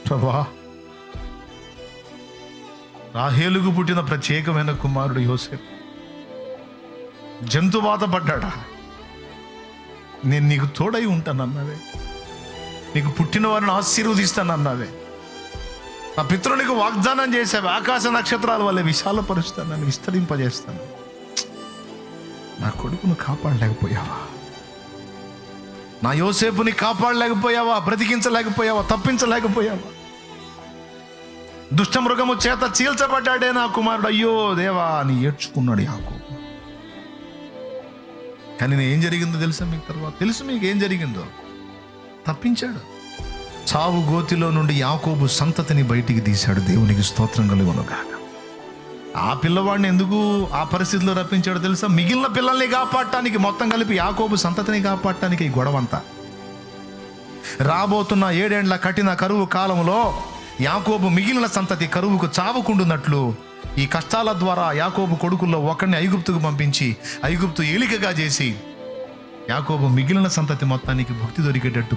ప్రభా, రాహేలుకు పుట్టిన ప్రత్యేకమైన కుమారుడు యోసేపు జంతువాత పడ్డాడా? నేను నీకు తోడై ఉంటానన్నావే, నీకు పుట్టిన వారిని ఆశీర్వదిస్తానన్నావే, నా పితరునికి వాగ్దానం చేసావే, ఆకాశ నక్షత్రాల వల్ల విశాలపరుస్తాను, నన్ను విస్తరింపజేస్తాను. నా కొడుకును కాపాడలేకపోయావా? నా యోసేపుని కాపాడలేకపోయావా? బ్రతికించలేకపోయావా? తప్పించలేకపోయావా? దుష్టమృగము చేత చీల్చబడ్డాడే నా కుమారుడు, అయ్యో దేవా అని ఏడ్చుకున్నాడు యాకోబు. కానీ ఏం జరిగిందో తెలుసా మీకు? తర్వాత తెలుసు మీకు ఏం జరిగిందో. తప్పించాడు. చావు గోతిలో నుండి యాకోబు సంతతిని బయటికి తీశాడు. దేవునికి స్తోత్రం కలుగునుగాక. ఆ పిల్లవాడిని ఎందుకు ఆ పరిస్థితిలో రప్పించాడో తెలుసా? మిగిలిన పిల్లల్ని కాపాడటానికి, మొత్తం కలిపి యాకోబు సంతతిని కాపాడటానికి ఈ గొడవంతా. రాబోతున్న 7 ఏండ్ల కఠిన కరువు కాలంలో యాకోబు మిగిలిన సంతతి కరువుకు చావకుండునట్లు ఈ కష్టాల ద్వారా యాకోబు కొడుకుల్లో ఒకరిని ఐగుప్తుకు పంపించి ఐగుప్తు ఏలికగా చేసి యాకోబు మిగిలిన సంతతి మొత్తానికి భక్తి దొరికేటట్టు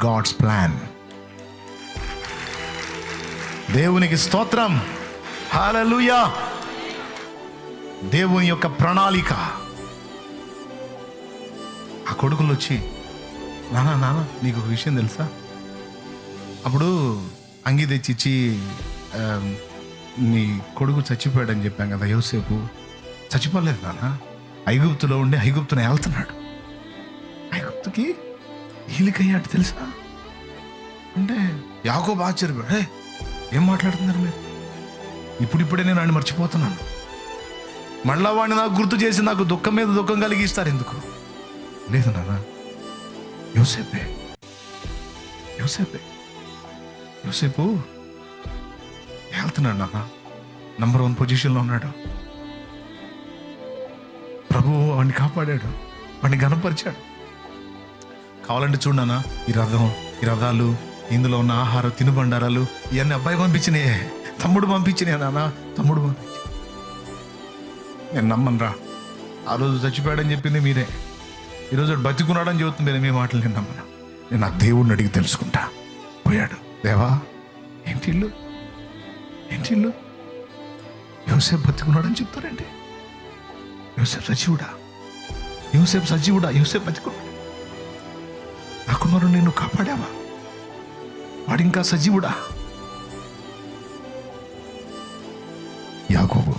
గాడ్స్ ప్లాన్. దేవునికి స్తోత్రం, హల్లెలూయా. దేవుని యొక్క ప్రణాళిక. ఆ కొడుకులు వచ్చి, నానా నీకు ఒక విషయం తెలుసా? అప్పుడు అంగి తెచ్చిచ్చి నీ కొడుకు చచ్చిపోయాడని చెప్పాం కదా, యోసేపు చచ్చిపోలేదు నాన్న, ఐగుప్తులో ఉండి ఐగుప్తుని వెళ్తున్నాడు, ఐగుప్తుకి ఈలికయ్యాడు తెలుసా అంటే యాకోబు ఆశ్చర్యపోయాడు. ఏం మాట్లాడుతున్నారు మీరు? ఇప్పుడిప్పుడే నేను ఆయన మర్చిపోతున్నాను, మళ్ళా వాడిని నాకు గుర్తు చేసి నాకు దుఃఖం మీద దుఃఖం కలిగిస్తారు ఎందుకు? లేదు నాన్న, యోసేపే యోసేపు వెళ్తున్నాడు నాన్న, నంబర్ 1 పొజిషన్లో ఉన్నాడు. ప్రభువు వాడిని కాపాడాడు, వాడిని ఘనపరిచాడు. కావాలంటే చూడనా, ఈ రథాలు, ఇందులో ఉన్న ఆహారం, తినుబండారాలు ఇవన్నీ అబ్బాయి పంపించినాయే, తమ్ముడు పంపించినాయి నాన్న, తమ్ముడు పంపించి. నేను నమ్మను రా, ఆ రోజు చచ్చిపోయాడని చెప్పింది మీరే, ఈరోజు బతికున్నాడని చెబుతుంది మీ మాటలు నేను నమ్మను. నేను ఆ దేవుడిని అడిగి తెలుసుకుంటా. పోయాడు, దేవా ఏంటి ఇల్లు యోసేపు బతికున్నాడని చెప్తారండి. యోసేపు సజీవుడా, యోసేపు బతికున్నాడు. నా కుమారుడు నిన్ను కాపాడావా? వాడు ఇంకా సజీవుడా? యాకోబు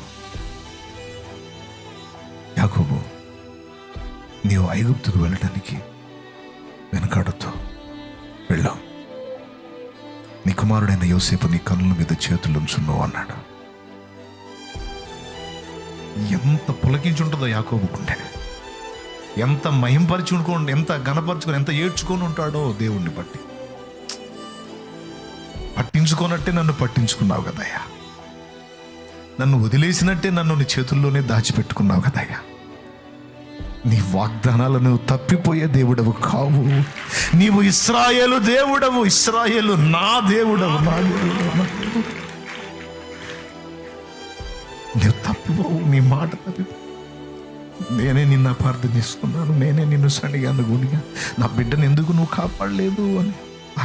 నీవు ఐగుప్తుకు వెళ్ళటానికి వెనకాడొద్దు, వెళ్ళావు. నీ కుమారుడైన యోసేపు నీ కన్నుల మీద చేతులు ఉంచున్నావు అన్నాడు. ఎంత పులకించుంటుందో యాకోబుకుంటే, ఎంత మహింపరుచుకొని, ఎంత ఘనపరుచుకొని, ఎంత ఏడ్చుకొని ఉంటాడో దేవుణ్ణి బట్టి. పట్టించుకోనట్టే నన్ను పట్టించుకున్నావు కదయ్యా, నన్ను వదిలేసినట్టే నన్ను నీ చేతుల్లోనే దాచిపెట్టుకున్నావు కదయ్యా. నీ వాగ్దానాలను తప్పిపోయే దేవుడవు కావు. నీవు ఇశ్రాయేలు దేవుడవు, ఇశ్రాయేలు నా దేవుడవు, నువ్వు తప్పిపోవు, నీ మాట తప్పిపోవు. నేనే నిన్ను అపార్థం చేసుకున్నాను, నేనే నిన్ను సడిగాను, గునిగా నా బిడ్డను ఎందుకు నువ్వు కాపాడలేదు అని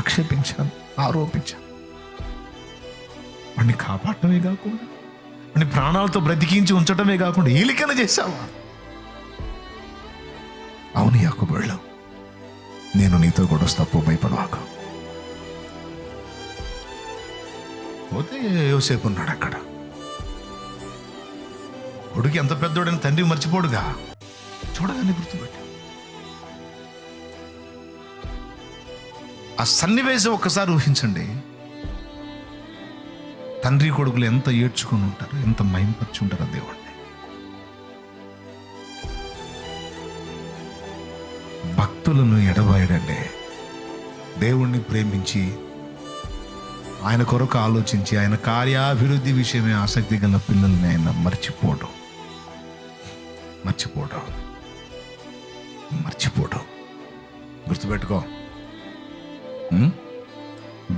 ఆక్షేపించాను, ఆరోపించాను. వాడిని కాపాడటమే కాకుండా, వాడిని ప్రాణాలతో బ్రతికించి ఉంచటమే కాకుండా ఏలికన చేశావా? అవును యాకోబు, వెళ్ళావు, నేను నీతో కూడా వస్తా, భయపడవాక. పోతే యోసేపు ఉన్నాడు అక్కడ. కొడుకు ఎంత పెద్దోడని తండ్రి మర్చిపోడుగా, చూడగానే గుర్తుపెట్టి. ఆ సన్నివేశం ఒక్కసారి ఊహించండి. తండ్రి కొడుకులు ఎంత ఏడ్చుకొని ఉంటారు, ఎంత మహింపరిచి ఉంటారు దేవుణ్ణి. భక్తులను ఎడబాయడండి. దేవుణ్ణి ప్రేమించి ఆయన కొరకు ఆలోచించి ఆయన కార్యాభివృద్ధి విషయమే ఆసక్తి గల పిల్లల్ని ఆయన మర్చిపోవడం. గుర్తుపెట్టుకో,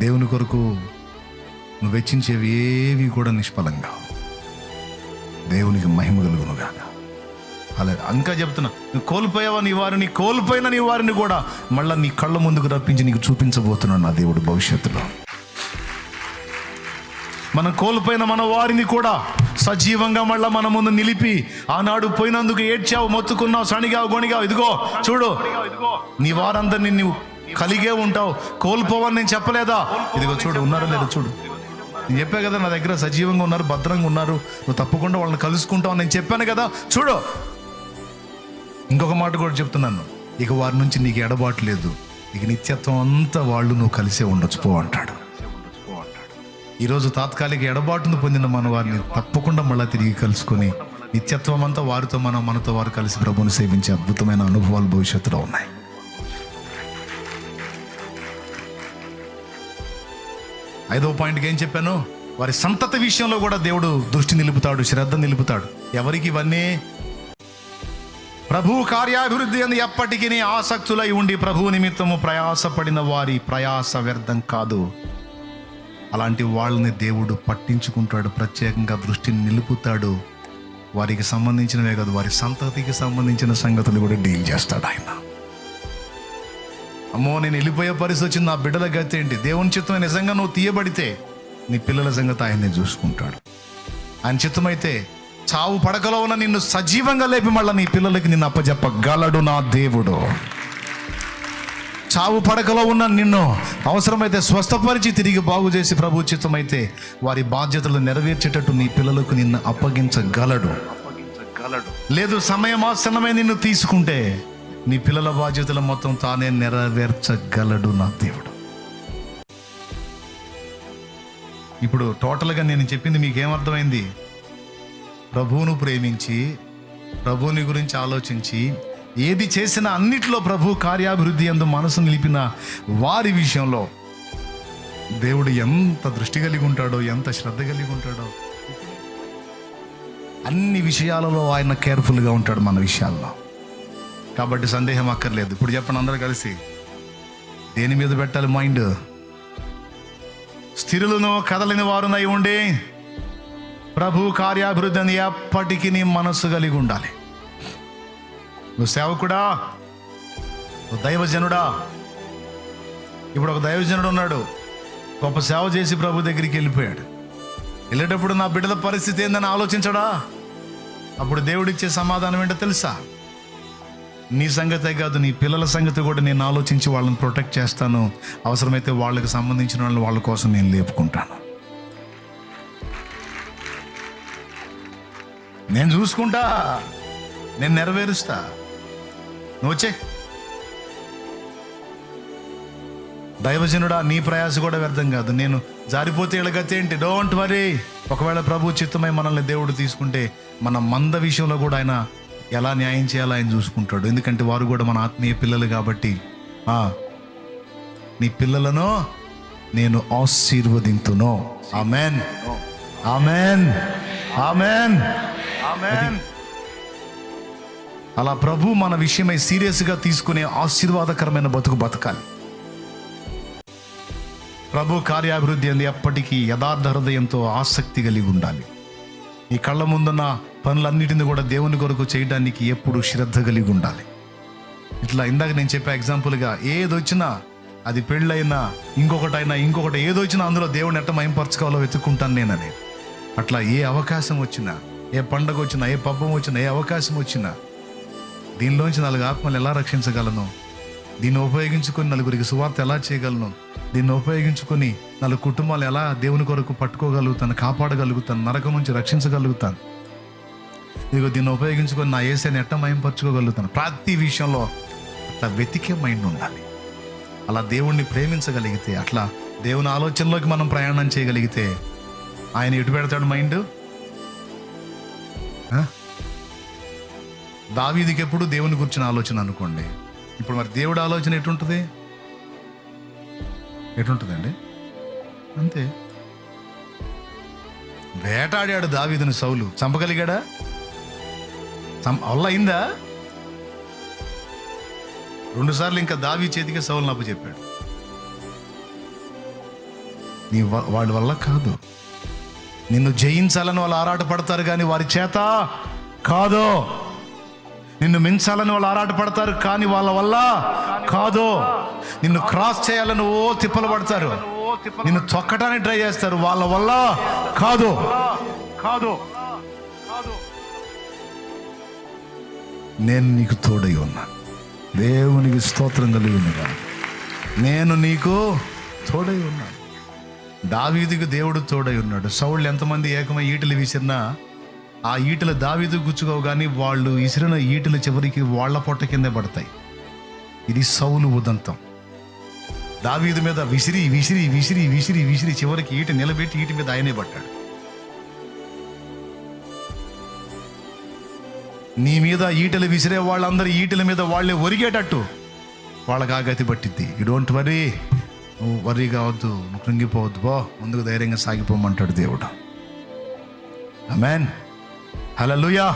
దేవుని కొరకు నువ్వు వెచ్చించేవి ఏవి కూడా నిష్ఫలంగా. దేవునికి మహిమ కలుగునుగాక. అలా ఇంకా చెప్తున్నా, నువ్వు కోల్పోయావా నీ వారిని, కోల్పోయిన నీ వారిని కూడా మళ్ళీ నీ కళ్ళ ముందుకు రప్పించి నీకు చూపించబోతున్నాను నా దేవుడు భవిష్యత్తులో. మనం కోల్పోయిన మన వారిని కూడా సజీవంగా మళ్ళా మన ముందు నిలిపి, ఆనాడు పోయినందుకు ఏడ్చావు, మొత్తుకున్నావు, సణిగావు, గొణిగావు, ఇదిగో చూడు నీ వారందరినీ నువ్వు కలిగే ఉంటావు, కోల్పోవని నేను చెప్పలేదా? ఇదిగో చూడు ఉన్నారో లేదో చూడు. నేను చెప్పా కదా, నా దగ్గర సజీవంగా ఉన్నారు, భద్రంగా ఉన్నారు, నువ్వు తప్పకుండా వాళ్ళని కలుసుకుంటావు నేను చెప్పాను కదా, చూడు. ఇంకొక మాట కూడా చెప్తున్నాను, ఇక వారి నుంచి నీకు ఎడబాటు లేదు, ఇక నిత్యత్వం అంతా వాళ్ళు నువ్వు కలిసే ఉండొచ్చు పో అంటాడు. ఈరోజు తాత్కాలిక ఎడబాటును పొందిన మన వారిని తప్పకుండా మళ్ళీ తిరిగి కలుసుకొని నిత్యత్వం అంతా వారితో మనతో వారు కలిసి ప్రభువుని సేవించే అద్భుతమైన అనుభవాలు భవిష్యత్తులో ఉన్నాయి. ఐదవ పాయింట్కి ఏం చెప్పాను? వారి సంతతి విషయంలో కూడా దేవుడు దృష్టి నిలుపుతాడు, శ్రద్ధ నిలుపుతాడు. ఎవరికి ఇవన్నీ? ప్రభు కార్యాభివృద్ధి అని ఎప్పటికీ ఆసక్తులై ఉండి ప్రభువు నిమిత్తము ప్రయాసపడిన వారి ప్రయాస వ్యర్థం కాదు. అలాంటి వాళ్ళని దేవుడు పట్టించుకుంటాడు, ప్రత్యేకంగా దృష్టిని నిలుపుతాడు. వారికి సంబంధించినవే కాదు, వారి సంతతికి సంబంధించిన సంగతులు కూడా డీల్ చేస్తాడు ఆయన. అమ్మో నేను వెళ్ళిపోయే పరిస్థితి వచ్చింది, నా బిడ్డల గతి ఏంటి? దేవుని చిత్తమే నిజంగా నువ్వు తీయబడితే నీ పిల్లల సంగతి ఆయన్ని చూసుకుంటాడు. ఆయన చిత్తమైతే చావు పడకలో ఉన్న నిన్ను సజీవంగా లేపి మళ్ళీ నీ పిల్లలకి నిన్ను అప్పచెప్పగలడు నా దేవుడు. చావు పడకలో ఉన్న నిన్ను అవసరమైతే స్వస్థపరిచి తిరిగి బాగు చేసి ప్రభు చిత్తమైతే వారి బాధ్యతలు నెరవేర్చేటట్టు నీ పిల్లలకు నిన్ను అప్పగించగలడు. లేదు సమయం ఆసన్నమే నిన్ను తీసుకుంటే నీ పిల్లల బాధ్యతలు మొత్తం తానే నెరవేర్చగలడు నా దేవుడు. ఇప్పుడు టోటల్గా నేను చెప్పింది మీకేమర్థమైంది? ప్రభువును ప్రేమించి ప్రభువుని గురించి ఆలోచించి ఏది చేసినా అన్నిట్లో ప్రభు కార్యాభివృద్ధి యందు మనసు నిలిపిన వారి విషయంలో దేవుడు ఎంత దృష్టి కలిగి ఉంటాడో, ఎంత శ్రద్ధ కలిగి ఉంటాడో. అన్ని విషయాలలో ఆయన కేర్ఫుల్గా ఉంటాడు మన విషయాల్లో. కాబట్టి సందేహం అక్కర్లేదు. ఇప్పుడు చెప్పండి అందరూ కలిసి, దేని మీద పెట్టాలి మైండ్? స్థిరులను కదలని వారునై ఉండి ప్రభు కార్యాభివృద్ధి అని ఎప్పటికీ నీ మనస్సు కలిగి ఉండాలి. నువ్వు సేవకుడా, నువ్వు దైవజనుడా. ఇప్పుడు ఒక దైవజనుడు ఉన్నాడు, గొప్ప సేవ చేసి ప్రభు దగ్గరికి వెళ్ళిపోయాడు. వెళ్ళేటప్పుడు నా బిడ్డల పరిస్థితి ఏందని ఆలోచించడా? అప్పుడు దేవుడిచ్చే సమాధానం ఏంటో తెలుసా? నీ సంగతే కాదు, నీ పిల్లల సంగతి కూడా నేను ఆలోచించి వాళ్ళని ప్రొటెక్ట్ చేస్తాను. అవసరమైతే వాళ్ళకి సంబంధించిన వాళ్ళని వాళ్ళ కోసం నేను లేపుకుంటాను, నేను చూసుకుంటా, నేను నెరవేరుస్తా. నువ్వు వచ్చే దైవజనుడా, నీ ప్రయాస కూడా వ్యర్థం కాదు. నేను జారిపోతే ఇళ్ళగతే ఏంటి? Don't worry. ఒకవేళ ప్రభు చిత్తమై మనల్ని దేవుడు తీసుకుంటే మన మంద విషయంలో కూడా ఆయన ఎలా న్యాయం చేయాలో ఆయన చూసుకుంటాడు. ఎందుకంటే వారు కూడా మన ఆత్మీయ పిల్లలు కాబట్టి. నీ పిల్లలను నేను ఆశీర్వదింతును. Amen, amen, amen, amen. అలా ప్రభు మన విషయమై సీరియస్గా తీసుకునే ఆశీర్వాదకరమైన బతకాలి. ప్రభు కార్యాభివృద్ధి అంది ఎప్పటికీ యథార్థ హృదయంతో ఆసక్తి కలిగి ఉండాలి. ఈ కళ్ళ ముందున్న పనులన్నిటిని కూడా దేవుని కొరకు చేయడానికి ఎప్పుడు శ్రద్ధ కలిగి ఉండాలి. ఇట్లా ఇందాక నేను చెప్పే ఎగ్జాంపుల్గా ఏదొచ్చినా, అది పెళ్ళైనా ఇంకొకటి ఏదొచ్చినా అందులో దేవుని ఎట్ట మహింపరచుకోవాలో వెతుక్కుంటాను నేనని. అట్లా ఏ అవకాశం వచ్చినా, ఏ పండగ వచ్చినా, ఏ పబ్బం వచ్చినా, ఏ అవకాశం వచ్చినా దీనిలోంచి 4 ఆత్మలు ఎలా రక్షించగలను, దీన్ని ఉపయోగించుకొని నలుగురికి సువార్త ఎలా చేయగలను, దీన్ని ఉపయోగించుకొని 4 కుటుంబాలు ఎలా దేవుని కొరకు పట్టుకోగలుగుతాను, కాపాడగలుగుతాను, నరకం నుంచి రక్షించగలుగుతాను, ఇదిగో దీన్ని ఉపయోగించుకొని నా యేసుని ఎట్ట మహింపరచుకోగలుగుతాను. ప్రతి విషయంలో అట్లా వెతికే మైండ్ ఉండాలి. అలా దేవుణ్ణి ప్రేమించగలిగితే, అట్లా దేవుని ఆలోచనలోకి మనం ప్రయాణం చేయగలిగితే ఆయన ఎటు పెడతాడు మైండ్? దావీదుకి ఎప్పుడు దేవుని గురించిన ఆలోచన అనుకోండి. ఇప్పుడు మరి దేవుడి ఆలోచన ఎటుంటుందండి? అంతే. వేటాడాడు దావీదుని సౌలు, చంపగలిగాడా? అయిందా? 2 సార్లు ఇంకా దావీ చేతికి సౌలుని అప్పచెప్పాడు. వాళ్ళ వల్ల కాదు. నిన్ను జయించాలని వాళ్ళు ఆరాటపడతారు కానీ వారి చేత కాదు. నిన్ను మించాలని వాళ్ళు ఆరాటపడతారు కానీ వాళ్ళ వల్ల కాదు. నిన్ను క్రాస్ చేయాలని తిప్పలు పడతారు నిన్ను తొక్కడానికి ట్రై చేస్తారు, వాళ్ళ వల్ల కాదు. నేను నీకు తోడై ఉన్నా. దేవునికి స్తోత్రం కలిగి ఉన్నగా. నేను నీకు తోడై ఉన్నాను. దావీదుకు దేవుడు తోడై ఉన్నాడు. సౌలు ఎంతమంది ఏకమై ఈటలు విసిరినా ఆ ఈటలు దావీదు గుచ్చుకోవు, కానీ వాళ్ళు విసిరిన ఈటలు చివరికి వాళ్ళ పొట్ట కిందే పడతాయి. ఇది సౌలు ఉదంతం. దావీదు మీద విసిరి విసిరి విసిరి విసిరి విసిరి చివరికి ఈట నిలబెట్టి ఈట మీద ఆయనే పడ్డాడు. నీ మీద ఈటలు విసిరే వాళ్ళందరూ ఈటల మీద వాళ్ళే ఒరిగేటట్టు వాళ్ళకి ఆ గతి పట్టిద్ది. యు డోంట్ వరీ, నువ్వు వరీ కావద్దు, నువ్వు కృంగిపోవద్దు, బో ముందుకు ధైర్యంగా సాగిపోమంటాడు దేవుడు. ఆమేన్, హల్లెలూయా.